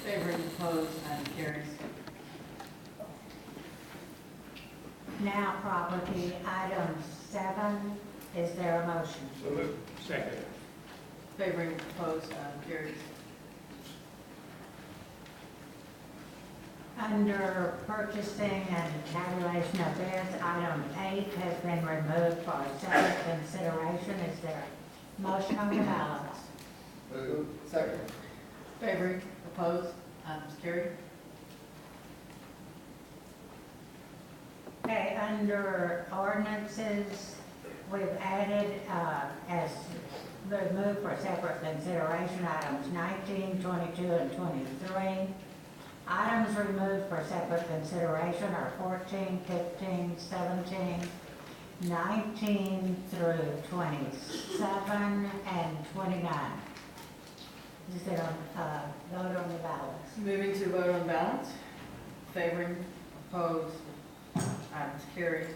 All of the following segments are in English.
Favoring, opposed, item carries. Now, property, item 7, is there a motion? So moved. Second. Favoring, opposed, item carries. Under purchasing and tabulation of bids, item 8 has been removed for separate consideration. Is there a motion on the balance? Move. Second. Favoring, opposed, items carried. Okay, under ordinances, we've added, as removed for separate consideration, items 19, 22, and 23. Items removed for separate consideration are 14, 15, 17, 19 through 27, and 29. Is there a vote on the balance? Moving to vote on balance. Favoring, opposed, items carried.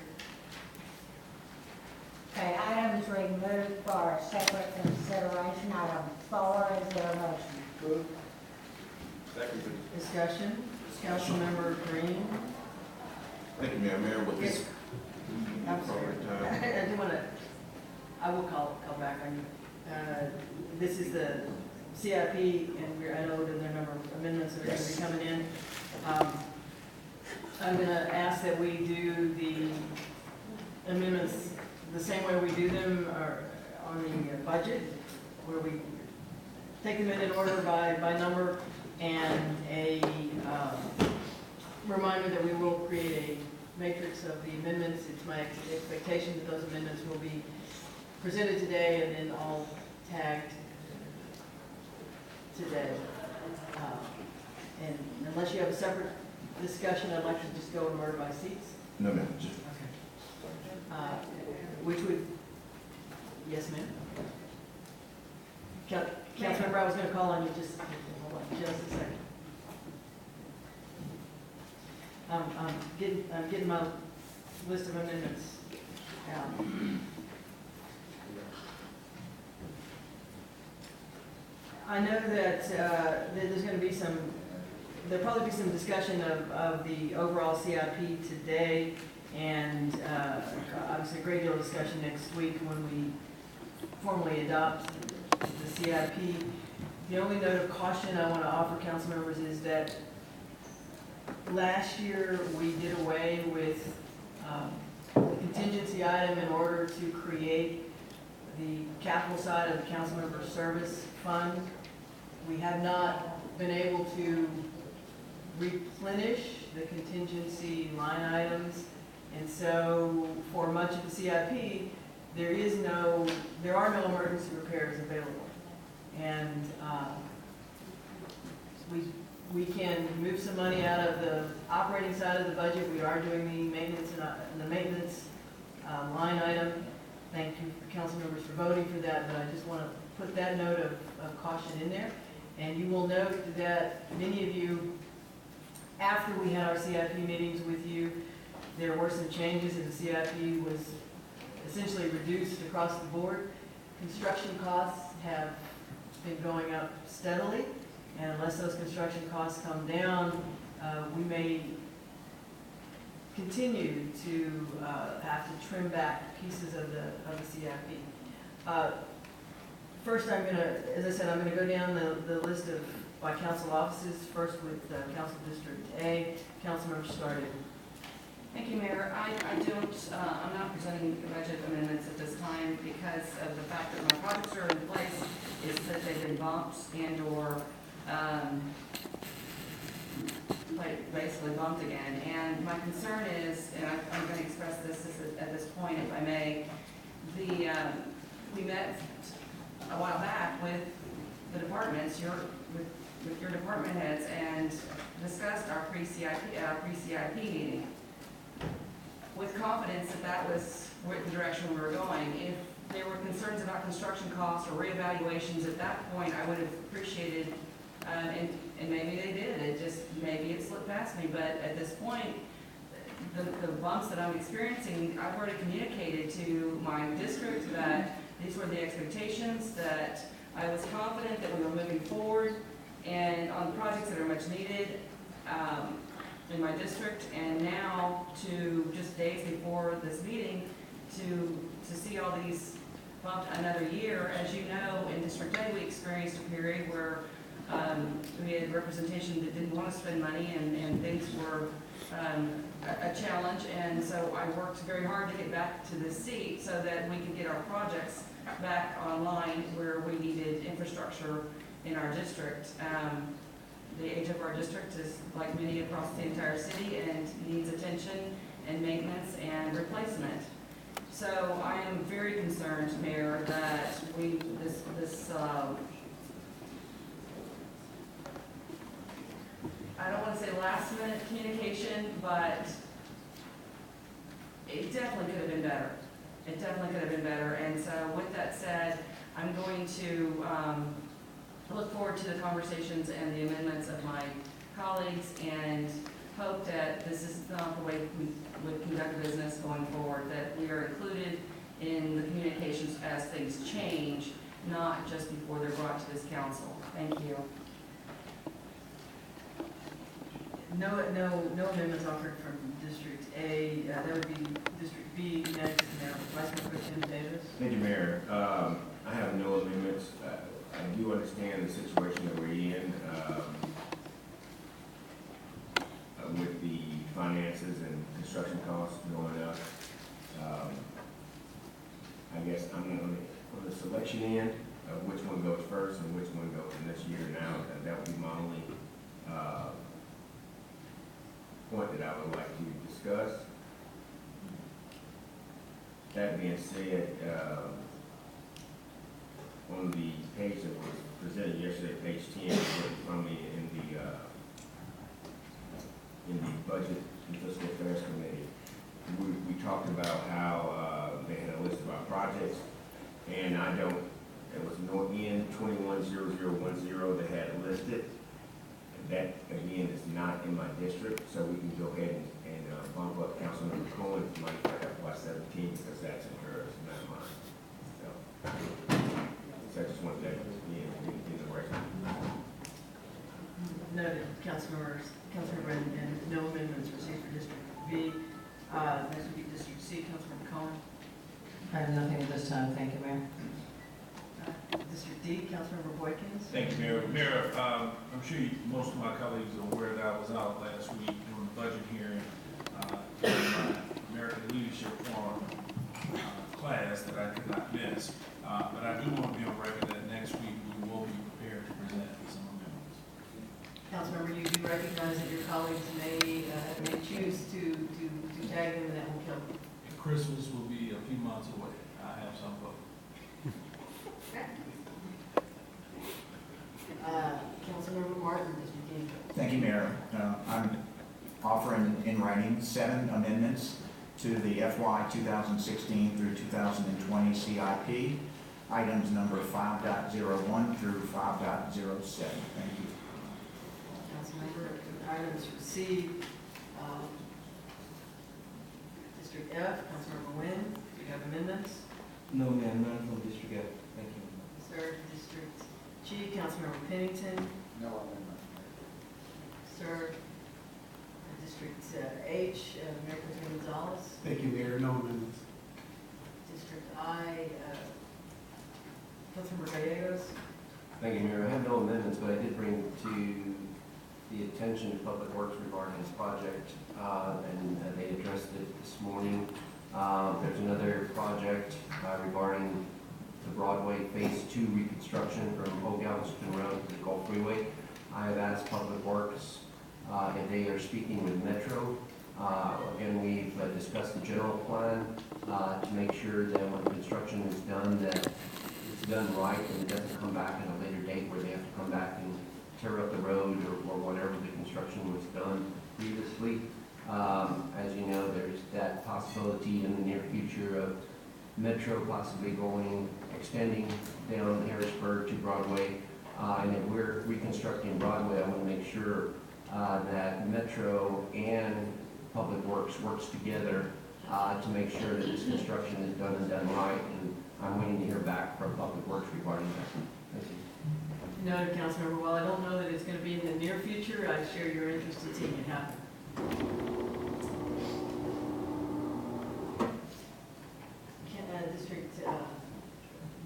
Okay, items removed for separate consideration, item 4, is there a motion? Move. Second. Discussion. Councilmember Green. Thank you, Mayor. With this, I'm sorry. I do want to, I will call back on you. This is the CIP, and I know that there are a number of amendments that are going to be coming in. I'm going to ask that we do the amendments the same way we do them on the budget, where we take them in order by number, and a reminder that we will create a matrix of the amendments. It's my expectation that those amendments will be presented today and then all tagged today. And unless you have a separate discussion, I'd like to just go in order by seats. no, ma'am. Just- Okay. Which would, yes, ma'am? Councilmember, I was going to call on you, just hold on just a second. I'm getting my list of amendments out. I know that there's going to be there'll probably be some discussion of the overall CIP today, and obviously a great deal of discussion next week when we formally adopt the CIP. The only note of caution I want to offer council members is that last year we did away with the contingency item in order to create the capital side of the council member service fund. We have not been able to replenish the contingency line items, and so for much of the CIP, there are no emergency repairs available. And we can move some money out of the operating side of the budget. We are doing the maintenance line item. Thank you, council members, for voting for that, but I just want to put that note of caution in there. And you will note that many of you, after we had our CIP meetings with you, there were some changes, and the CIP was essentially reduced across the board. Construction costs have been going up steadily, and unless those construction costs come down, we may continue to have to trim back pieces of the CIP. First, I'm going to, as I said, I'm going to go down the list of by council offices. First with Council District A. Councilmember Started. Thank you, Mayor. I'm not presenting the budget amendments at this time because of the fact that my projects are in place, is that they've been bumped and/or basically bumped again. And my concern is, and I'm going to express this at this point, if I may, we met a while back with the departments, with your department heads, and discussed our pre-CIP meeting with confidence that was the direction we were going. If there were concerns about construction costs or reevaluations at that point, I would have appreciated, and maybe they did, maybe it slipped past me, but at this point, the bumps that I'm experiencing, I've already communicated to my district that these were the expectations, that I was confident that we were moving forward, and on projects that are much needed in my district, and now to just days before this meeting, to see all these bumped another year. As you know, in District A, we experienced a period where we had representation that didn't want to spend money, and things were a challenge, and so I worked very hard to get back to this seat so that we could get our projects back online where we needed infrastructure in our district. The age of our district is like many across the entire city and needs attention and maintenance and replacement. So I am very concerned, Mayor, that I don't want to say last minute communication, but it definitely could have been better. It definitely could have been better. And so with that said, I'm going to look forward to the conversations and the amendments of my colleagues, and hope that this is not the way we would conduct business going forward, that we are included in the communications as things change, not just before they're brought to this council. Thank you. No amendments offered from District A. That would be District B next. Now, Vice Mayor Pro Tem Davis. Thank you, Mayor. I have no amendments. I do understand the situation that we're in with the finances and construction costs going up. I guess I'm on the selection end of which one goes first and which one goes in this year now. That would be my only point that I would like to discuss. That being said, on the page that was presented yesterday, page 10, from me in the Budget and Fiscal Affairs Committee, we talked about how they had a list of our projects, and it was no N 210010 that had listed. That, again, is not in my district, so we can go ahead and bump up Councilmember Cohen's money for FY 17 because that's in hers, not mine. So I just want that in the record. Noted, Councilmember, and no amendments received for District B. Next would be District C, Councilmember Cohen. I have nothing at this time, thank you, Mayor. District D, Councilmember Boykins. Thank you, Mayor. Mayor, I'm sure most of my colleagues are aware that I was out last week during the budget hearing in my American Leadership Forum class that I could not miss. But I do want to be on record that next week we will be prepared to present some amendments. Councilmember, you do recognize that your colleagues may choose to tag them, and that will kill them. Christmas will be a few months away. I have some vote. Councilmember Martin, District D. Thank you, Mayor. I'm offering in writing 7 amendments to the FY 2016 through 2020 CIP, items number 5.01 through 5.07. Thank you. Councilmember, items received. District F, Councilmember Nguyen, do you have amendments? No, ma'am, none from District F. Thank you. Sir, District G, Councilmember Pennington. No amendment. Sir, District H, Mayor Pro Tem Gonzalez. Thank you, Mayor. No amendments. District I, Councilmember Gallegos. Thank you, Mayor. I have no amendments, but I did bring to the attention of Public Works regarding this project, and they addressed it this morning. There's another project regarding the Broadway Phase 2 reconstruction from Old Galveston Road to the Gulf Freeway. I have asked Public Works if they are speaking with Metro. Again, we've discussed the general plan to make sure that when construction is done, that it's done right and it doesn't come back at a later date where they have to come back and tear up the road or whatever the construction was done previously. As you know, there's that possibility in the near future of Metro possibly extending down Harrisburg to Broadway. And if we're reconstructing Broadway, I want to make sure that Metro and Public Works works together to make sure that this construction is done and done right. And I'm waiting to hear back from Public Works regarding that. Thank you. noted, Councilmember, while I don't know that it's gonna be in the near future, I share your interest in seeing it happen. District,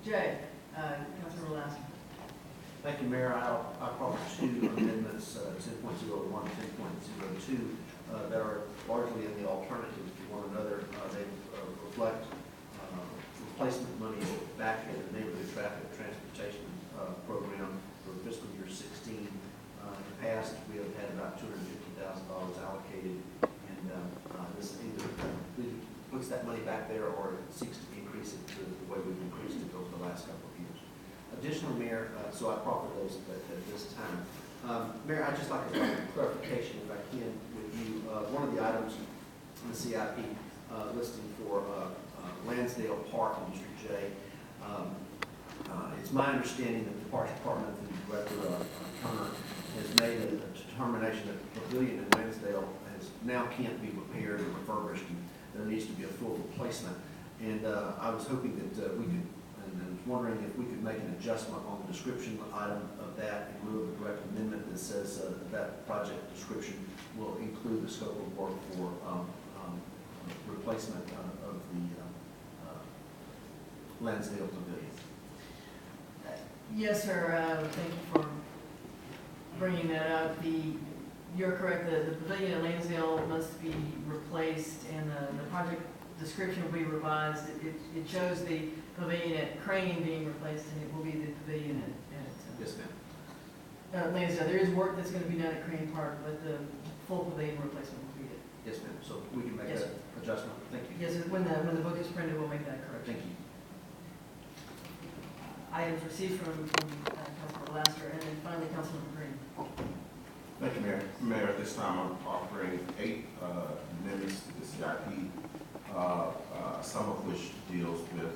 J, Councilmember Laster. Thank you, Mayor. I brought two amendments, 10.01, 10.02, that are largely in the alternative to one another. They reflect replacement money back in the neighborhood traffic transportation program for fiscal year 16. In the past, we have had about $250,000 allocated, and this either puts that money back there or seeks to increase it to the way we've increased it over the last couple of years. Additionally, Mayor, so I proffer those at this time. Mayor, I'd just like a clarification, if I can, with you. One of the items in the CIP listing for Lansdale Park in District J, it's my understanding that the Parks Department through Director Turner has made a determination that the pavilion in Lansdale now can't be repaired or refurbished, and there needs to be a full replacement. And I was hoping that we could, and I was wondering if we could make an adjustment on the description item of that in lieu of a direct amendment that says that project description will include the scope of work for replacement of the Lansdale Pavilion. Yes, sir. Thank you for bringing that up. You're correct. The pavilion at Lansdale must be replaced, and the project description will be revised. It shows the pavilion at Crane being replaced, and it will be the pavilion at Yes, ma'am. Lansdale. There is work that's going to be done at Crane Park, but the full pavilion replacement will be it. Yes, ma'am. So we can make Yes, that adjustment. Thank you. Yes, when the book is printed, we'll make that correction. Thank you. Items received from Councilmember Laster, and then finally Councilmember Green. Thank you, Mayor. Mayor, at this time, I'm offering 8 amendments to the CIP, some of which deals with